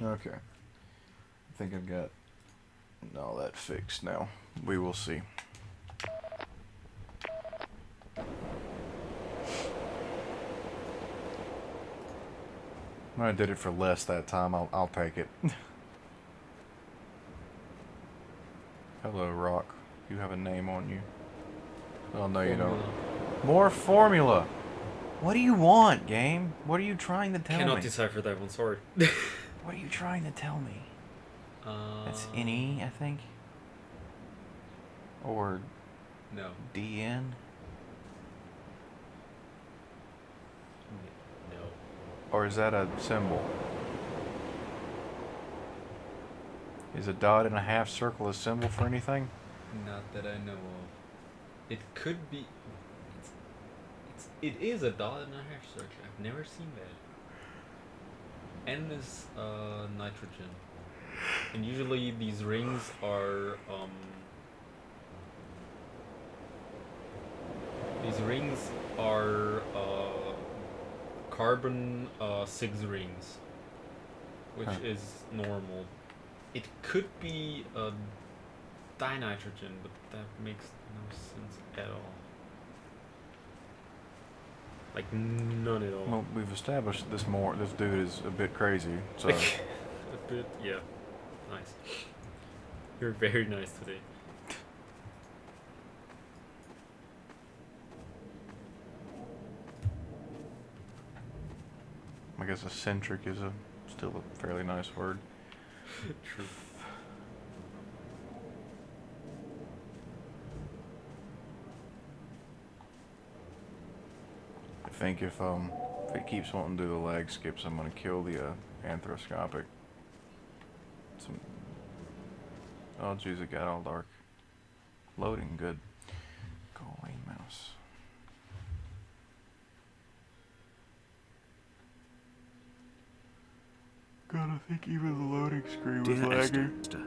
Okay. I think I've got all that fixed now. We will see. I did it for less that time. I'll take it. Hello, Rock. You have a name on you. Oh, no, you don't. Formula. More formula! What do you want, game? What are you trying to tell Cannot me? decipher that one, sorry. What are you trying to tell me? That's uh, NE, I think? Or no. DN? No. Or is that a symbol? Is a dot and a half circle a symbol for anything? Not that I know of. It could be. It is a dot and a half circle. I've never seen that. N is nitrogen, and usually these rings are these rings are carbon 6 rings, which Huh. is normal. It could be dinitrogen, but that makes no sense at all. Like none at all. Well, we've established this dude is a bit crazy, so... A bit, yeah. Nice. You're very nice today. I guess eccentric is still a fairly nice word. True. I think if it keeps wanting to do the lag skips, I'm gonna kill the anthroscopic. Some... Oh jeez, it got all dark. Loading, good. Go away, mouse. God, I think even the loading screen was Dear lagging. Esther,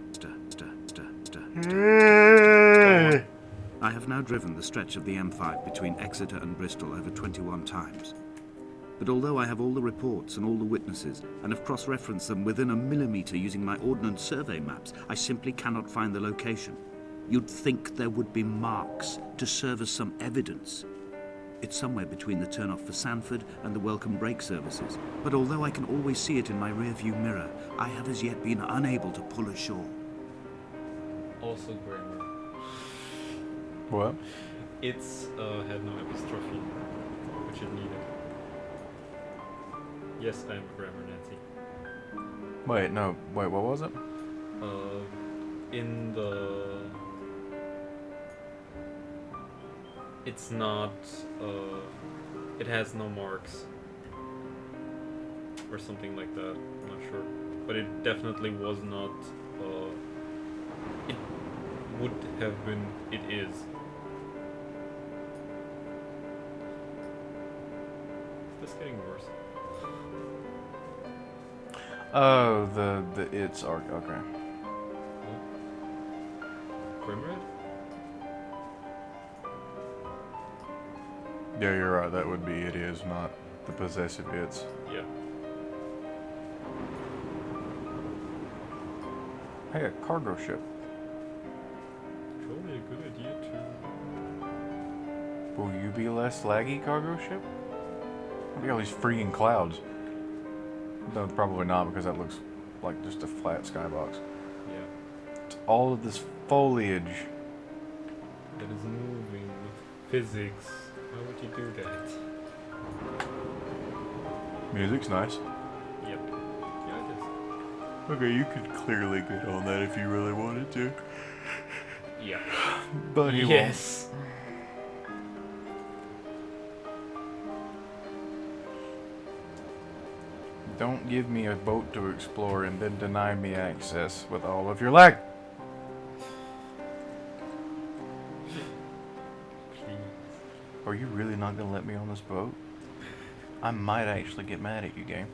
I have now driven the stretch of the M5 between Exeter and Bristol over 21 times. But although I have all the reports and all the witnesses, and have cross-referenced them within a millimetre using my Ordnance Survey maps, I simply cannot find the location. You'd think there would be marks to serve as some evidence. It's somewhere between the turn-off for Sanford and the welcome brake services. But although I can always see it in my rear-view mirror, I have as yet been unable to pull ashore. Also grammar. What? It's had no apostrophe, which it needed. Yes, I'm a grammar Nancy. Wait, no. Wait, what was it? In the... It's not... it has no marks. Or something like that. I'm not sure. But it definitely was not... it would have been... It is. Is this getting worse? Oh, the it's arc. Okay. Frame rate? Yeah, you're right. That would be it is, not the possessive it's. Yeah. Hey, a cargo ship. Probably a good idea to... Will you be less laggy, cargo ship? Look at all these freaking clouds. No, probably not, because that looks like just a flat skybox. Yeah. It's all of this foliage. That is moving with physics. Why would you do that? Music's nice. Yep. Yeah, it is. Okay, you could clearly get on that if you really wanted to. Yeah. But he yes. Don't give me a boat to explore and then deny me access with all of your lag. Please. Are you really not gonna let me on this boat? I might actually get mad at you, game.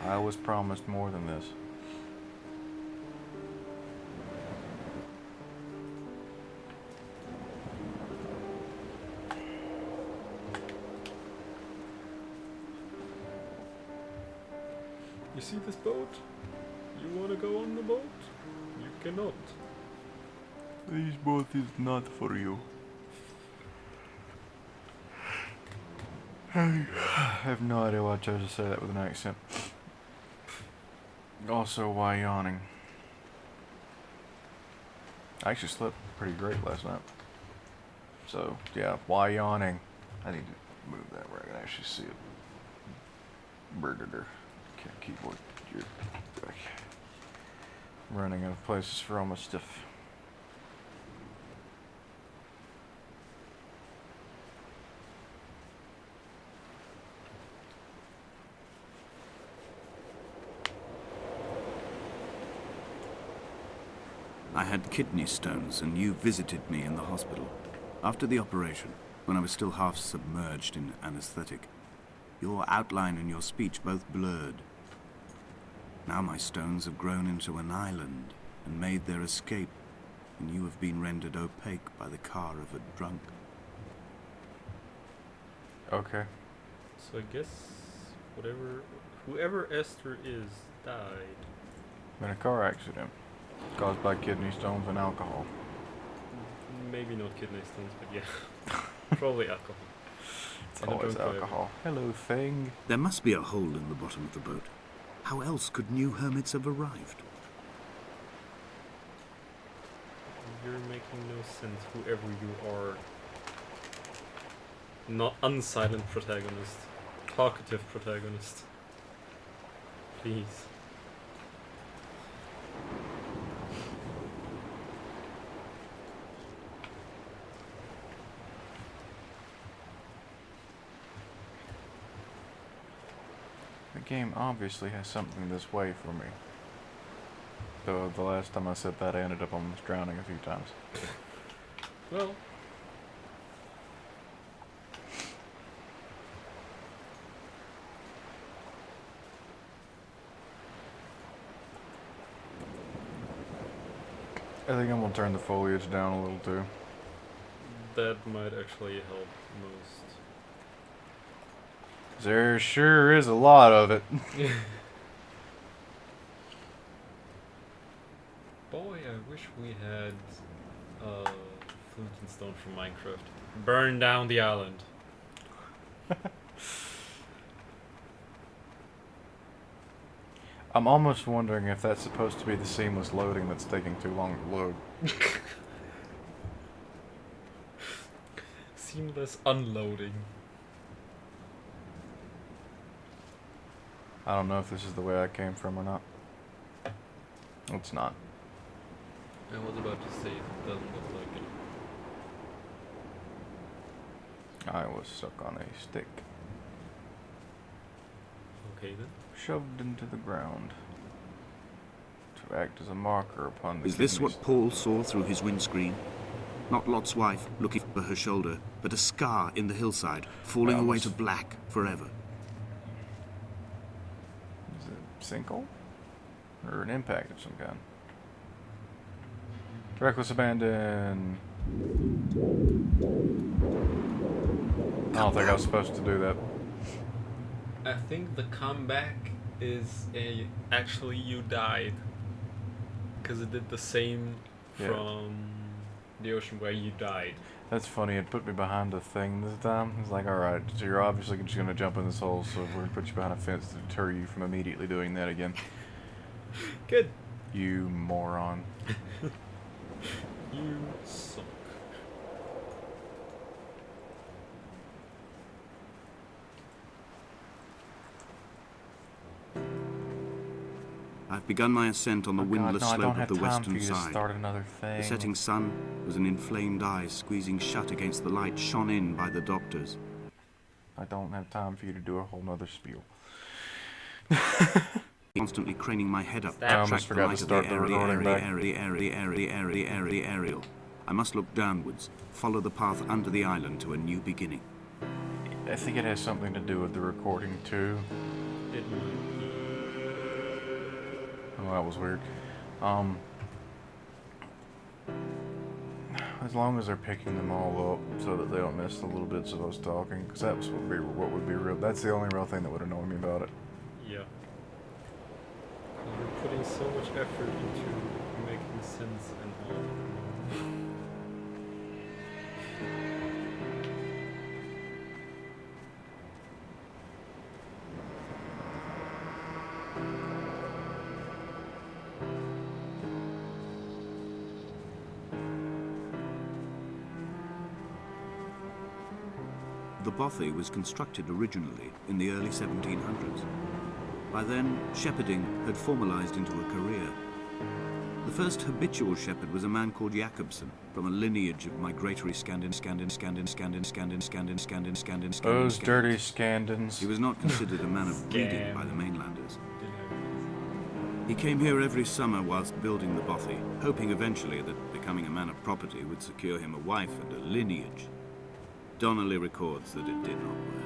I was promised more than this. You see this boat? You wanna go on the boat? You cannot. This boat is not for you. I have no idea why I chose to say that with an accent. Also, why yawning? I actually slept pretty great last night. So, yeah, why yawning? I need to move that where I can actually see it. Burger. Keyboard. I'm running out of places for all my stuff. I had kidney stones, and you visited me in the hospital. After the operation, when I was still half submerged in anesthetic, your outline and your speech both blurred. Now my stones have grown into an island and made their escape, and you have been rendered opaque by the car of a drunk. Okay. So I guess whoever Esther is died. In a car accident caused by kidney stones and alcohol. Maybe not kidney stones, but yeah. Probably alcohol. It's always alcohol. Hello, thing. There must be a hole in the bottom of the boat. How else could new hermits have arrived? You're making no sense, whoever you are. Not unsilent protagonist. Talkative protagonist. Please. The game obviously has something this way for me. Though the last time I said that I ended up almost drowning a few times. Well. I think I'm gonna turn the foliage down a little too. That might actually help most. There sure is a lot of it. Boy, I wish we had flint and stone from Minecraft. Burn down the island. I'm almost wondering if that's supposed to be the seamless loading that's taking too long to load. Seamless unloading. I don't know if this is the way I came from or not. It's not. I was about to say it doesn't look like it. I was stuck on a stick. Okay then. Shoved into the ground To act as a marker upon the Is this kidneys. what Paul saw through his windscreen? Not Lot's wife looking for her shoulder, but a scar in the hillside, falling Well, away this- to black forever. Is it a sinkhole? Or an impact of some kind? Reckless abandon. I don't think I was supposed to do that. I think the comeback is actually you died. Because it did the same Yeah. from the ocean where you died. That's funny, it put me behind a thing this time. It's like, alright, so you're obviously just gonna jump in this hole, so we're gonna put you behind a fence to deter you from immediately doing that again. Good. You moron. You suck. I've begun my ascent on the Oh God, windless no, I don't slope of have the time for western you to side. start another thing. The setting sun was an inflamed eye squeezing shut against the light shone in by the doctors. I don't have time for you to do a whole nother spiel. Constantly craning my head up I to almost track the forgot to light of the start the recording back. aerial. I must look downwards, follow the path under the island to a new beginning. I think it has something to do with the recording too. It might be. Oh, that was weird. As long as they're picking them all up so that they don't miss the little bits of us talking, because that's what would be real. That's the only real thing that would annoy me about it. Yeah. so much effort into making sense and all. The bothy was constructed originally in the early 1700s. By then, shepherding had formalized into a career. The first habitual shepherd was a man called Jacobson, from a lineage of migratory Those Scandinavians. dirty Scandins. He was not considered a man of breeding by the mainlanders. He came here every summer whilst building the bothy, hoping eventually that becoming a man of property would secure him a wife and a lineage. Donnelly records that it did not work.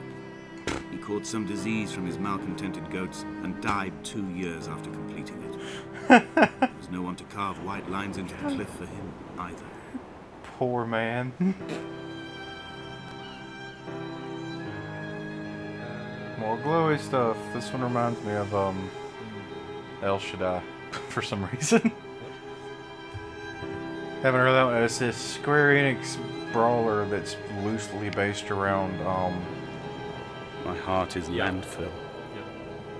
He caught some disease from his malcontented goats and died 2 years after completing it. There was no one to carve white lines into the cliff for him either. Poor man. More glowy stuff. This one reminds me of El Shaddai for some reason. Haven't heard that one. It's this Square Enix brawler that's loosely based around My heart is Yeah. landfill. Yeah.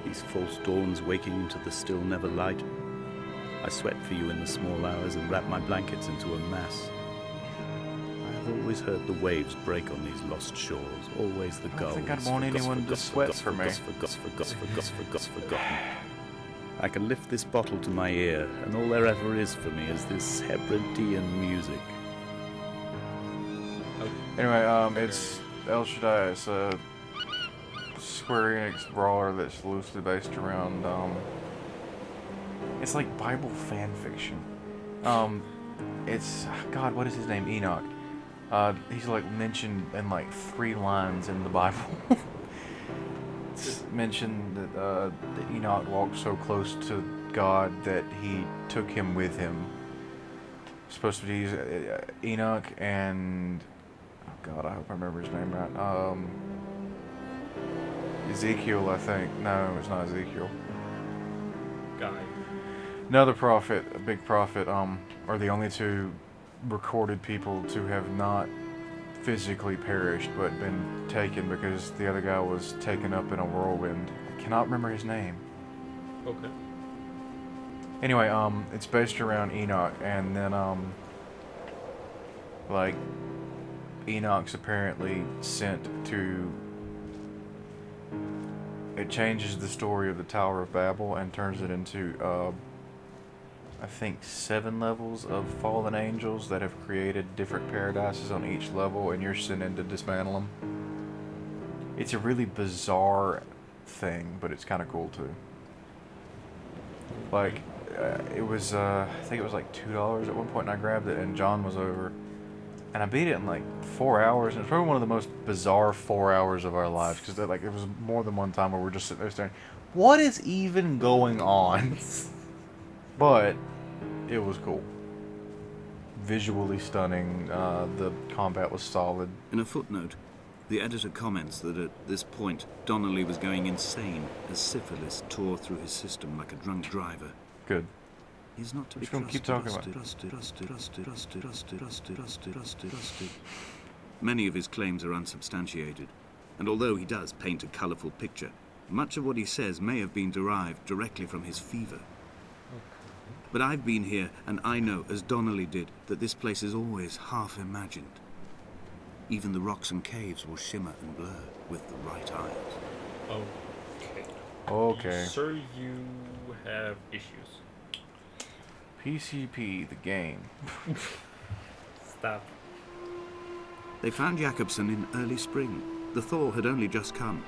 These false dawns waking into the still never light. I sweat for you in the small hours and wrap my blankets into a mass. I have always heard the waves break on these lost shores. Always the I don't gulls. think I'd want forgotten, anyone to sweat for me. Forgotten. I can lift this bottle to my ear, and all there ever is for me is this Hebridean music. Anyway, it's El Shaddai. It's a Square Enix brawler that's loosely based around, it's like Bible fan fiction. It's, God, what is his name? Enoch. He's like mentioned in like 3 lines in the Bible. It's mentioned that Enoch walked so close to God that he took him with him. It's supposed to be Enoch and, oh God, I hope I remember his name right. Ezekiel, I think. No, it's not Ezekiel. Guy. Another prophet, a big prophet, are the only 2 recorded people to have not physically perished but been taken because the other guy was taken up in a whirlwind. I cannot remember his name. Okay. Anyway, it's based around Enoch, and then like Enoch's apparently sent to. It changes the story of the Tower of Babel and turns it into, I think, 7 levels of fallen angels that have created different paradises on each level, and you're sent in to dismantle them. It's a really bizarre thing, but it's kind of cool too. Like, it was, I think it was like $2 at one point, and I grabbed it, and John was over. And I beat it in like 4 hours, and it's probably one of the most bizarre 4 hours of our lives, because like it was more than one time where we're just sitting there staring, what is even going on? But it was cool. Visually stunning. The combat was solid. In a footnote, the editor comments that at this point, Donnelly was going insane as syphilis tore through his system like a drunk driver. Good. He's not to be Just gonna keep talking about it. Trusted. Many of his claims are unsubstantiated, and although he does paint a colourful picture, much of what he says may have been derived directly from his fever. But I've been here, and I know, as Donnelly did, that this place is always half imagined. Even the rocks and caves will shimmer and blur with the right eyes. Okay. Okay. Sir, you have issues. PCP, the game. Stop. They found Jacobson in early spring. The thaw had only just come.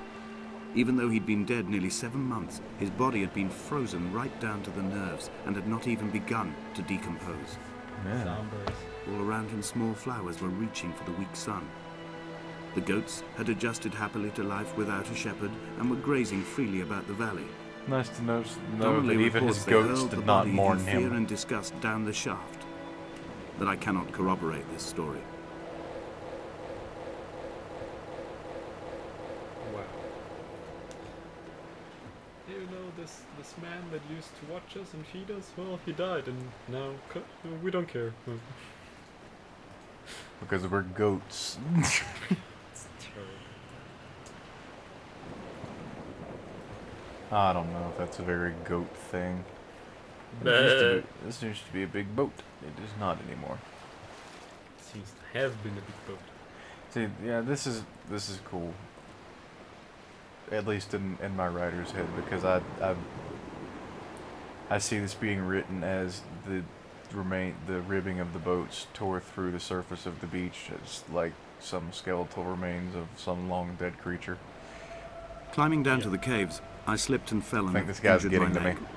Even though he'd been dead nearly 7 months, his body had been frozen right down to the nerves and had not even begun to decompose. Man. Numbers. All around him, small flowers were reaching for the weak sun. The goats had adjusted happily to life without a shepherd and were grazing freely about the valley. Nice to know Donnelly that even reports his they goats hurled the did not body mourn in fear him. and disgust down the shaft. But I cannot corroborate this story. Wow. You know, this man that used to watch us and feed us, well, he died, and now we don't care. Because we're goats. It's terrible. I don't know if that's a very goat thing. This used to be a big boat. It is not anymore. Seems to have been a big boat. See, yeah, this is cool. At least in my writer's head, because I see this being written as the ribbing of the boats tore through the surface of the beach as like some skeletal remains of some long dead creature. Climbing down to the caves, I slipped and fell and I think this guy's injured my getting to leg. me.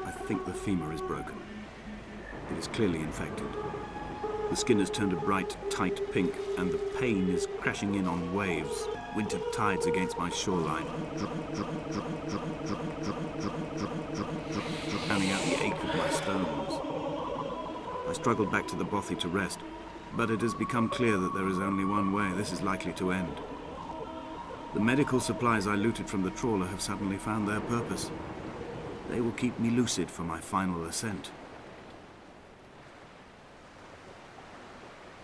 I think the femur is broken. It is clearly infected. The skin has turned a bright, tight pink, and the pain is crashing in on waves. Winter tides against my shoreline, drowning out the ache of my stones. I struggled back to the bothy to rest, but it has become clear that there is only one way this is likely to end. The medical supplies I looted from the trawler have suddenly found their purpose. They will keep me lucid for my final ascent.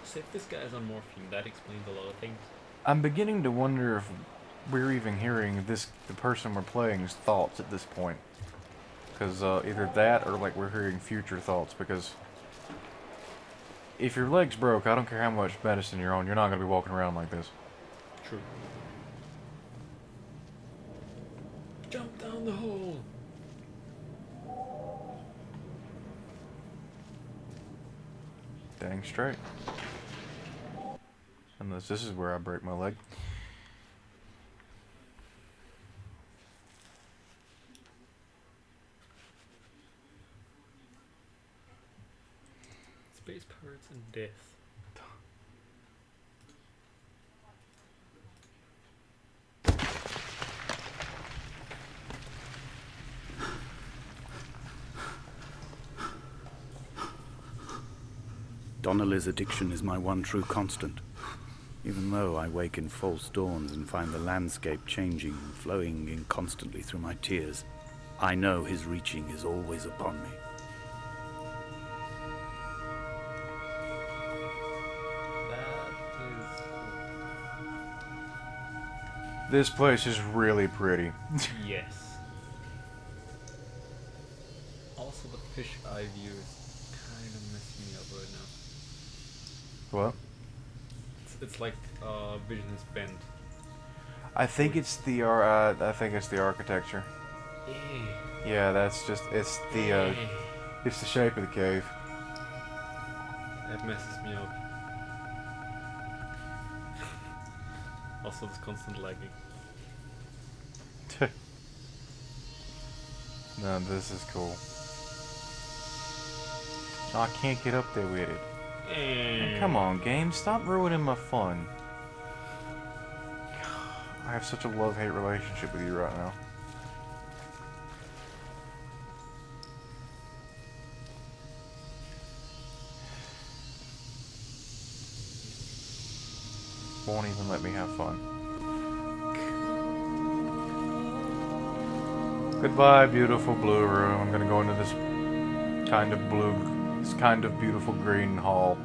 So if this guy is on morphine, that explains a lot of things. I'm beginning to wonder if we're even hearing the person we're playing's thoughts at this point. Because either that or like we're hearing future thoughts, because if your leg's broke, I don't care how much medicine you're on, you're not going to be walking around like this. True. Jump down the hole! Dang straight. Unless this is where I break my leg. Space pirates and death. Donnelly's addiction is my one true constant. Even though I wake in false dawns and find the landscape changing, flowing in constantly through my tears, I know his reaching is always upon me. This place is really pretty. Yes. Also, the fish eye view is kind of messing me up right now. What? It's like vision is bent. I think it's the architecture. Yeah, that's just it's the shape of the cave. That messes me up. Also, this constant lagging. No, this is cool. Oh, I can't get up there with it. Oh, come on, game, stop ruining my fun. I have such a love-hate relationship with you right now. Won't even let me have fun. Goodbye, beautiful blue room. I'm gonna go into this kind of beautiful green hall.